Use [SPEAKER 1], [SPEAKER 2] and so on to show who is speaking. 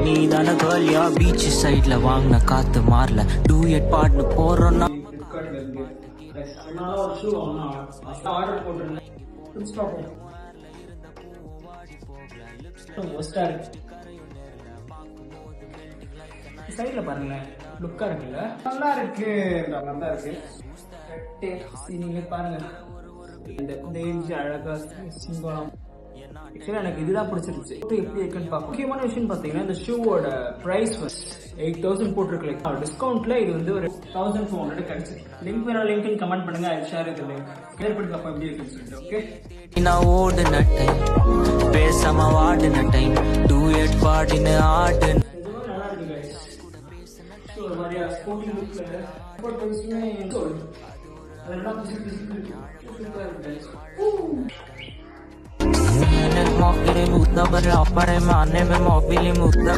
[SPEAKER 1] நீ தான கோலியா பீச் சைட்ல வாங்கின காத்து மாறல டூயட் பாட்டு போறோம்னா
[SPEAKER 2] ஆர்டர் போட்டிருந்தேன். சைட்ல பாருங்க, லுக்கா இருக்குல்ல, நல்லா இருக்கு. நல்லா இருக்கு. நீங்க பாருங்க, இந்த அழகா சிங்கம். எனக்கு இதுதான் பிடிச்சிருச்சு. எப்படி இருக்குன்னு பார்க்க முக்கியமான விஷயம் பாத்தீங்கன்னா, இந்த ஷூவோட பிரைஸ் 8,000 போட்டிருக்கு. டிஸ்கவுண்ட்ல இது வந்து ஒரு 1,400 கிடைச்சிருக்கு. லிங்க் வேற லிங்க் கமெண்ட் பண்ணுங்க. ஐ ஷேர் இட் லிங்க். கிளியர் பண்ணி பார்ப்போம் எப்படி இருக்குன்னு சொல்லிட்டு. ஓகே,
[SPEAKER 1] நான் ஓடுன டைம் பேசாம வாடுன டைம் டூயட் பாடின ஆடு
[SPEAKER 2] நல்லா இருக்கு guys. ஒரு மாதிரியா ஸ்போர்ட்டிங் லுக்ல சப்போர்ட் பண்ணிச்சுமே அதெல்லாம் சூப்பரா இருக்கு guys.
[SPEAKER 1] mokere mutta bar apare mane me mobile mutta